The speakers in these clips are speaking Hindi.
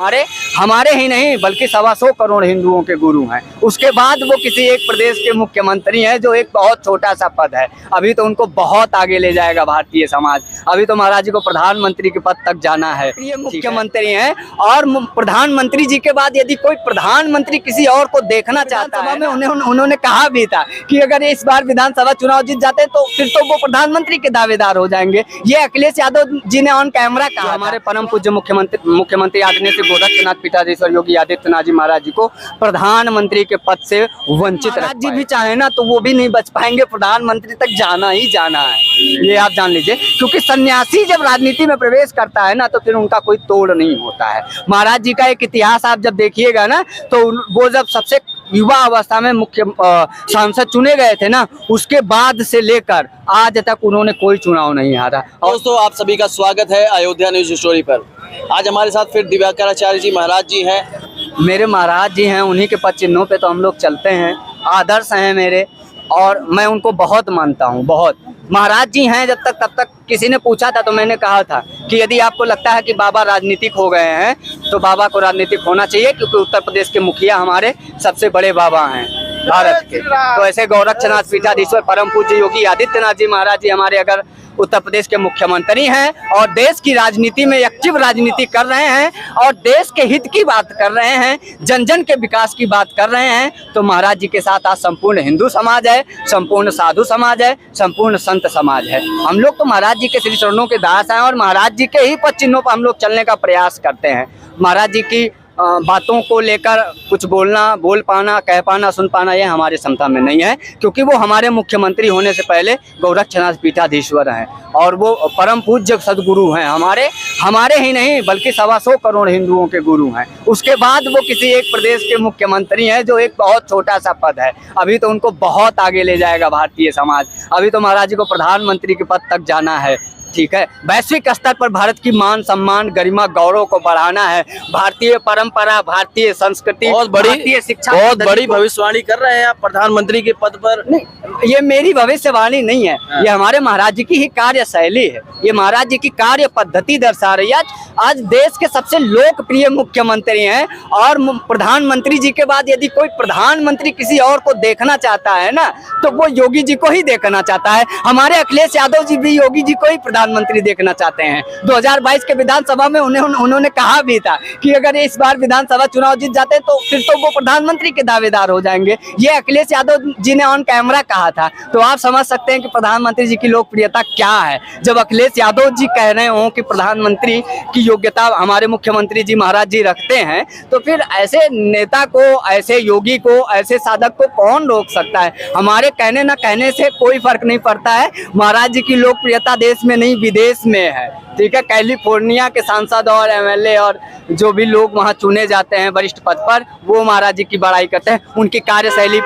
हमारे हमारे ही नहीं बल्कि 125 करोड़ हिंदुओं के गुरु हैं। उसके बाद वो किसी एक प्रदेश के मुख्यमंत्री हैं जो एक बहुत छोटा सा पद है। अभी तो उनको बहुत आगे ले जाएगा भारतीय समाज। अभी तो महाराज जी को प्रधानमंत्री के पद तक जाना है। ये मुख्यमंत्री हैं और प्रधानमंत्री जी के बाद यदि कोई प्रधानमंत्री किसी और को देखना चाहता है, उन्होंने कहा भी था कि अगर इस बार विधानसभा चुनाव जीत जाते तो फिर तो वो प्रधानमंत्री के दावेदार हो जाएंगे। ये अखिलेश यादव जी ने ऑन कैमरा कहा। हमारे परम पूज्य मुख्यमंत्री आदरणीय गोरक्षनाथ पीठाधीश्वर योगी आदित्यनाथ जी महाराज जी को प्रधानमंत्री के पद से वंचित रख जी भी चाहे ना तो वो भी नहीं बच पाएंगे। प्रधानमंत्री तक जाना ही जाना है, ये आप जान लीजिए। क्योंकि सन्यासी जब राजनीति में प्रवेश करता है ना तो फिर उनका कोई तोड़ नहीं होता है। महाराज जी का एक इतिहास आप जब देखिएगा ना तो वो जब सबसे युवा अवस्था में मुख्य सांसद चुने गए थे ना, उसके बाद से लेकर आज तक उन्होंने कोई चुनाव नहीं हारा। दोस्तों, आप सभी का स्वागत है अयोध्या न्यूज स्टोरी पर। आज हमारे साथ फिर दिव्याकराचार्य जी महाराज जी हैं। मेरे महाराज जी हैं, उन्हीं के पद चिन्हों पे तो हम लोग चलते हैं। आदर्श हैं मेरे और मैं उनको बहुत मानता हूँ, बहुत। महाराज जी हैं जब तक तब तक किसी ने पूछा था तो मैंने कहा था कि यदि आपको लगता है कि बाबा राजनीतिक हो गए हैं तो बाबा को राजनीतिक होना चाहिए, क्योंकि उत्तर प्रदेश के मुखिया हमारे सबसे बड़े बाबा हैं भारत के। तो ऐसे गोरक्षनाथ पीठाधीश्वर परम पूज्य योगी आदित्यनाथ जी महाराज जी हमारे अगर उत्तर प्रदेश के मुख्यमंत्री हैं और देश की राजनीति में एक्टिव राजनीति कर रहे हैं और देश के हित की बात कर रहे हैं, जन जन के विकास की बात कर रहे हैं, तो महाराज जी के साथ आज संपूर्ण हिंदू समाज है, संपूर्ण साधु समाज है, संपूर्ण संत समाज है। हम लोग तो महाराज जी के श्री चरणों के दास हैं और महाराज जी के ही पद चिन्हों पर हम लोग चलने का प्रयास करते हैं। महाराज जी की बातों को लेकर कुछ बोलना, बोल पाना, कह पाना, सुन पाना ये हमारे क्षमता में नहीं है, क्योंकि वो हमारे मुख्यमंत्री होने से पहले गोरक्षनाथ पीठाधीश्वर हैं और वो परम पूज्य सदगुरु हैं। हमारे ही नहीं बल्कि 125 करोड़ हिंदुओं के गुरु हैं। उसके बाद वो किसी एक प्रदेश के मुख्यमंत्री हैं जो एक बहुत छोटा सा पद है। अभी तो उनको बहुत आगे ले जाएगा भारतीय समाज। अभी तो महाराज जी को प्रधानमंत्री के पद तक जाना है, ठीक है। वैश्विक स्तर पर भारत की मान सम्मान गरिमा गौरव को बढ़ाना है। भारतीय परंपरा, भारतीय संस्कृति, भारतीय शिक्षा, बहुत बड़ी भविष्यवाणी कर रहे हैं आप प्रधानमंत्री के पद पर। नहीं, ये मेरी भविष्यवाणी नहीं है, ये हमारे महाराज जी की ही कार्यशैली है। ये महाराज जी की कार्य पद्धति दर्शा रही है। आज देश के सबसे लोकप्रिय मुख्यमंत्री हैं और प्रधानमंत्री जी के बाद यदि कोई प्रधानमंत्री किसी और को देखना चाहता है ना तो वो योगी जी को ही देखना चाहता है। हमारे अखिलेश यादव जी भी योगी जी को ही प्रधानमंत्री देखना चाहते हैं। 2022 के विधानसभा में उन्होंने कहा भी था कि अगर इस बार विधानसभा चुनाव जीत जाते तो फिर तो वो प्रधानमंत्री के दावेदार हो जाएंगे। ये अखिलेश यादव जी ने ऑन कैमरा कहा था। तो आप समझ सकते हैं कि प्रधानमंत्री जी की लोकप्रियता क्या है। जब अखिलेश यादव जी कह रहे हो कि प्रधानमंत्री की योग्यता हमारे मुख्यमंत्री जी महाराज जी रखते हैं, तो फिर ऐसे नेता को, ऐसे योगी को, ऐसे साधक को कौन रोक सकता है। हमारे कहने न कहने से कोई फर्क नहीं पड़ता है। महाराज जी की लोकप्रियता देश में नहीं विदेश में है, ठीक है। कैलिफोर्निया के सांसद और एमएलए और जो भी लोग वहां चुने जाते हैं वरिष्ठ पद पर, वो महाराज जी की बड़ाई करते हैं, उनकी कार्यशैली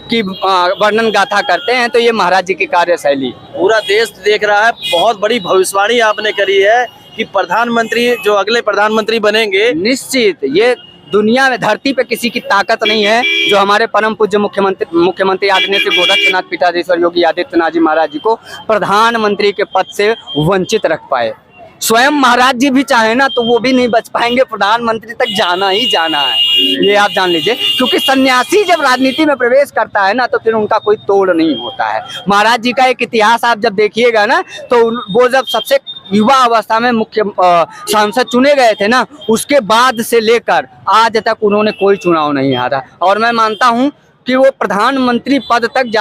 की वर्णन गाथा करते हैं। तो ये महाराज जी की कार्यशैली पूरा देश देख रहा है। बहुत बड़ी भविष्यवाणी आपने करी है कि प्रधानमंत्री जो अगले प्रधानमंत्री बनेंगे, निश्चित ये दुनिया में धरती पे किसी की ताकत नहीं है जो हमारे परम पूज्य मुख्यमंत्री आदरणीय गोरक्षनाथ पीठाधीश्वर योगी आदित्यनाथ जी महाराज जी को प्रधानमंत्री के पद से वंचित रख पाए। स्वयं महाराज जी भी चाहे ना तो वो भी नहीं बच पाएंगे। प्रधानमंत्री तक जाना ही जाना है, ये आप जान लीजिए। क्योंकि सन्यासी जब राजनीति में प्रवेश करता है ना तो फिर उनका कोई तोड़ नहीं होता है। महाराज जी का एक इतिहास आप जब देखिएगा ना तो वो जब सबसे युवा अवस्था में मुख्य सांसद चुने गए थे ना, उसके बाद से लेकर आज तक उन्होंने कोई चुनाव नहीं हारा। और मैं मानता हूं कि वो प्रधानमंत्री पद तक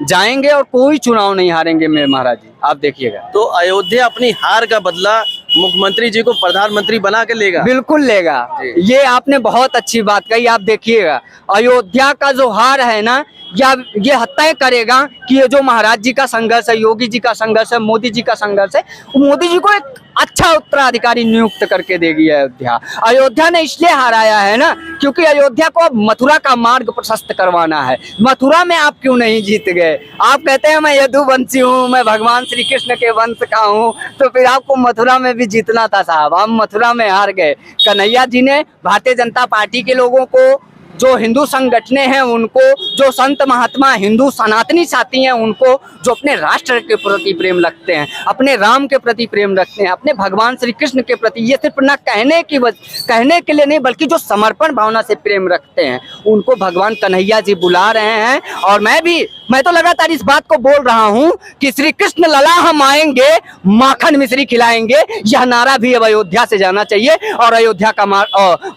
जाएंगे और कोई चुनाव नहीं हारेंगे मेरे महाराज जी, आप देखिएगा। तो अयोध्या अपनी हार का बदला मुख्यमंत्री जी को प्रधानमंत्री बना के लेगा। बिल्कुल लेगा। ये आपने बहुत अच्छी बात कही। आप देखिएगा अयोध्या का जो हार है ना, या ये तय करेगा कि ये जो महाराज जी का संघर्ष है, योगी जी का संघर्ष है, मोदी जी का संघर्ष है, मोदी जी को एक अच्छा उत्तराधिकारी नियुक्त करके देगी अयोध्या। अयोध्या ने इसलिए हराया है ना क्योंकि अयोध्या को अब मथुरा का मार्ग प्रशस्त करवाना है। मथुरा में आप क्यों नहीं जीत गए? आप कहते हैं मैं यदुवंशी हूँ, मैं भगवान श्री कृष्ण के वंश का हूँ, तो फिर आपको मथुरा में भी जीतना था साहब। हम मथुरा में हार गए। कन्हैया जी ने भारतीय जनता पार्टी के लोगों को जो हिंदू संगठनें हैं उनको, जो संत महात्मा हिंदू सनातनी साथी हैं उनको, जो अपने राष्ट्र के प्रति प्रेम रखते हैं, अपने राम के प्रति प्रेम रखते हैं, अपने भगवान श्री कृष्ण के प्रति, ये सिर्फ ना कहने के लिए नहीं बल्कि जो समर्पण भावना से प्रेम रखते हैं, उनको भगवान कन्हैया जी बुला रहे हैं। और मैं तो लगातार इस बात को बोल रहा हूं कि श्री कृष्ण लला हम आएंगे, माखन मिश्री खिलाएंगे। यह नारा भी अब अयोध्या से जाना चाहिए और अयोध्या का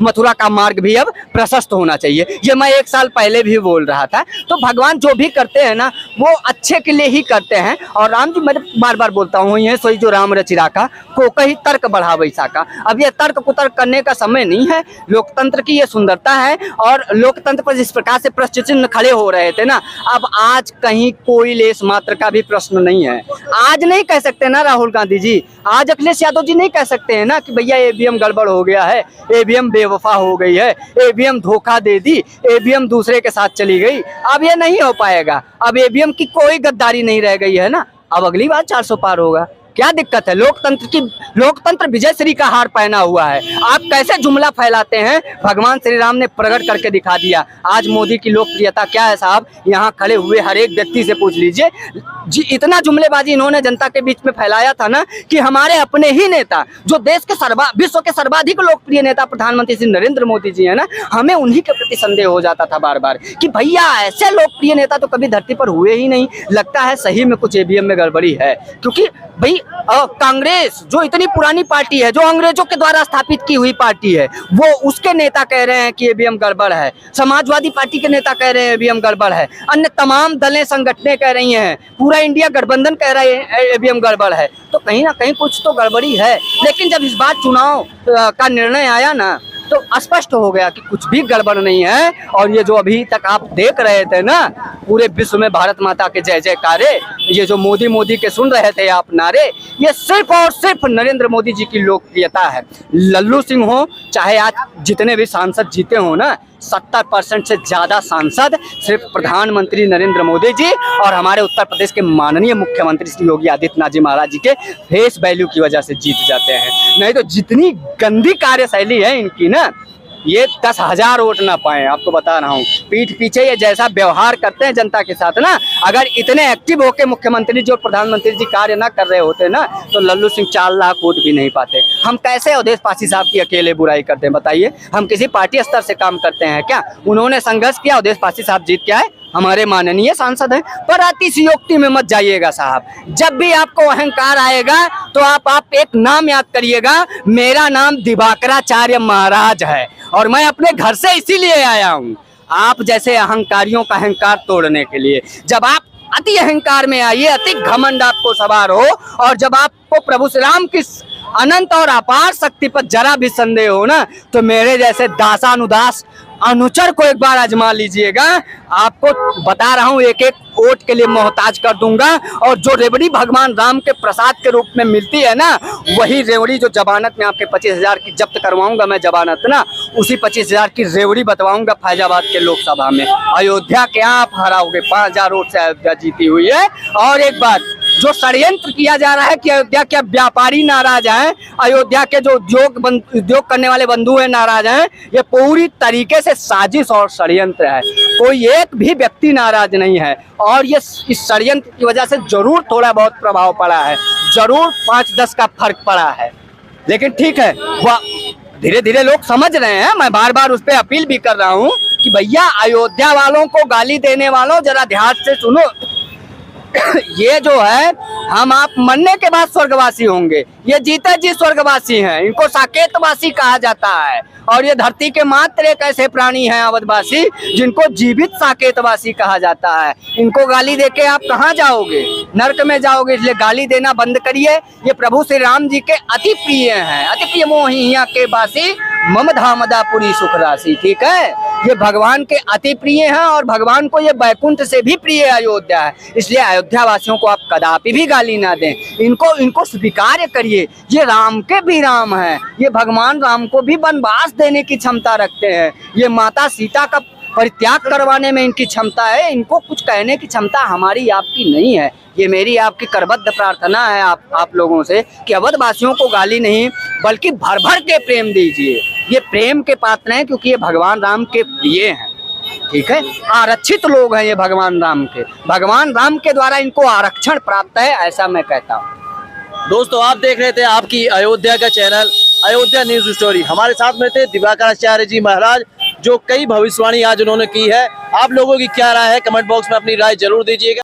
मथुरा का मार्ग भी अब प्रशस्त होना चाहिए। ये मैं 1 साल पहले भी बोल रहा था। तो भगवान जो भी करते हैं ना वो अच्छे के लिए ही करते हैं। और राम जी, मैं बार बार बोलता हूँ, ये सोई जो राम रचिरा का को कहीं तर्क बढ़ा बैसा का। अब ये तर्क कुतर्क करने का समय नहीं है। लोकतंत्र की ये सुंदरता है और लोकतंत्र पर जिस प्रकार से प्रश्न चिन्ह खड़े हो रहे थे ना, अब आज कहीं कोई लेस मात्र का भी प्रश्न नहीं है। आज नहीं कह सकते ना राहुल गांधी जी, आज अखिलेश यादव जी नहीं कह सकते हैं ना कि भैया ईवीएम गड़बड़ हो गया है, ईवीएम बेवफा हो गई है, ईवीएम धोखा दे दी, ईवीएम दूसरे के साथ चली गई। अब ये नहीं हो पाएगा। अब ईवीएम की कोई गद्दारी नहीं रह गई है ना। अब अगली बार 400 पार होगा। क्या दिक्कत है? लोकतंत्र विजय श्री का हार पहना हुआ है। आप कैसे जुमला फैलाते हैं, भगवान श्री राम ने प्रकट करके दिखा दिया। आज मोदी की लोकप्रियता क्या है साहब, यहाँ खड़े हुए हर एक व्यक्ति से पूछ लीजिए जी। इतना जुमलेबाजी इन्होंने जनता के बीच में फैलाया था ना कि हमारे अपने ही नेता, जो देश के विश्व के सर्वाधिक लोकप्रिय नेता प्रधानमंत्री श्री नरेंद्र मोदी जी है ना, हमें उन्हीं के प्रति संदेह हो जाता था बार बार कि भैया ऐसे लोकप्रिय नेता तो कभी धरती पर हुए ही नहीं। लगता है सही में कुछ ईवीएम में गड़बड़ी है, क्योंकि भाई कांग्रेस जो इतनी पुरानी पार्टी है, जो अंग्रेजों के द्वारा स्थापित की हुई पार्टी है, वो उसके नेता कह रहे हैं कि ईवीएम गड़बड़ है। समाजवादी पार्टी के नेता कह रहे हैं ईवीएम गड़बड़ है। अन्य तमाम दलें संगठनें कह रही हैं, पूरा इंडिया गठबंधन कह रहा है ईवीएम गड़बड़ है। तो कहीं ना कहीं कुछ तो गड़बड़ी है। लेकिन जब इस बार चुनाव का निर्णय आया ना, तो स्पष्ट हो गया कि कुछ भी गड़बड़ नहीं है। और ये जो अभी तक आप देख रहे थे ना, पूरे विश्व में भारत माता के जय जयकारे, ये जो मोदी मोदी के सुन रहे थे आप नारे, ये सिर्फ और सिर्फ नरेंद्र मोदी जी की लोकप्रियता है। लल्लू सिंह हो, चाहे आज जितने भी सांसद जीते हो ना, 70% से ज्यादा सांसद सिर्फ प्रधानमंत्री नरेंद्र मोदी जी और हमारे उत्तर प्रदेश के माननीय मुख्यमंत्री श्री योगी आदित्यनाथ जी महाराज जी के फेस वैल्यू की वजह से जीत जाते हैं। नहीं तो जितनी गंदी कार्यशैली है इनकी ना, ये 10,000 वोट ना पाए। आपको बता रहा हूँ, पीठ पीछे ये जैसा व्यवहार करते हैं जनता के साथ ना, अगर इतने एक्टिव होके मुख्यमंत्री जी और प्रधानमंत्री जी कार्य ना कर रहे होते ना, तो लल्लू सिंह 4 लाख वोट भी नहीं पाते। हम कैसे अवधेश पासी साहब की अकेले बुराई करते हैं बताइए? हम किसी पार्टी स्तर से काम करते हैं क्या? उन्होंने संघर्ष किया, अवधेश पासी साहब जीत के आए, हमारे माननीय सांसद हैं। पर अतिशयोक्ति में मत जाइएगा साहब। जब भी आपको अहंकार आएगा तो आप एक नाम याद करिएगा, मेरा नाम दिवाकराचार्य महाराज है और मैं अपने घर से इसीलिए आया हूँ, आप जैसे अहंकारियों का अहंकार तोड़ने के लिए। जब आप अति अहंकार में आइए, अति घमंड आपको सवार हो, और जब आपको प्रभु श्री राम की अनंत और अपार शक्ति पर जरा भी संदेह हो ना, तो मेरे जैसे दासानुदास अनुचर को एक बार आजमा लीजिएगा। आपको बता रहा हूँ, एक एक वोट के लिए मोहताज कर दूंगा। और जो रेवड़ी भगवान राम के प्रसाद के रूप में मिलती है ना, वही रेवड़ी जो जमानत में आपके 25,000 की जब्त करवाऊंगा मैं जमानत ना, उसी 25,000 की रेवड़ी बतवाऊंगा फैजाबाद के लोकसभा में। अयोध्या के आप हराओगे, 5,000 वोट से अयोध्या जीती हुई है। और एक बात, जो षड्यंत्र किया जा रहा है कि अयोध्या के व्यापारी नाराज हैं, अयोध्या के जो उद्योग करने वाले बंधु हैं नाराज हैं, ये पूरी तरीके से साजिश और षड्यंत्र है। कोई एक भी व्यक्ति नाराज नहीं है। और ये इस षड्यंत्र की वजह से जरूर थोड़ा बहुत प्रभाव पड़ा है, जरूर 5-10 का फर्क पड़ा है। लेकिन ठीक है, वह धीरे धीरे लोग समझ रहे हैं। मैं बार बार उस पर अपील भी कर रहा हूँ कि भैया अयोध्या वालों को गाली देने वालों, जरा ध्यान से सुनो। ये जो है, हम आप मरने के बाद स्वर्गवासी होंगे, ये जीते जी स्वर्गवासी हैं। इनको साकेतवासी कहा जाता है। और ये धरती के मात्र एक ऐसे प्राणी हैं अवधवासी, जिनको जीवित साकेतवासी कहा जाता है। इनको गाली देके आप कहाँ जाओगे? नरक में जाओगे। इसलिए गाली देना बंद करिए। ये प्रभु श्री राम जी के अति प्रिय हैं। अति प्रिय मोहिया के बासी, मम धामदापुरी सुख राशि। ठीक है, ये भगवान के अति प्रिय हैं और भगवान को ये बैकुंठ से भी प्रिय अयोध्या है। इसलिए अयोध्या वासियों को आप कदापि भी गाली ना दें। इनको स्वीकार करिए। ये राम के भी राम हैं। ये भगवान राम को भी वनवास देने की क्षमता रखते हैं। ये माता सीता का परित्याग करवाने में इनकी क्षमता है, इनको कुछ कहने की क्षमता हमारी आपकी नहीं है। ये मेरी आपकी करबद्ध प्रार्थना है आप लोगों से कि अवधवासियों को गाली नहीं बल्कि भर भर के प्रेम दीजिए। ये प्रेम के पात्र हैं क्योंकि ये भगवान राम के प्रिय हैं, ठीक है, आरक्षित लोग हैं ये भगवान राम के द्वारा इनको आरक्षण प्राप्त है, ऐसा मैं कहता हूँ। दोस्तों आप देख रहे थे आपकी अयोध्या का चैनल अयोध्या न्यूज स्टोरी। हमारे साथ में थे दिवाकर आचार्य जी महाराज, जो कई भविष्यवाणी आज उन्होंने की है। आप लोगों की क्या राय है, कमेंट बॉक्स में अपनी राय जरूर दीजिएगा।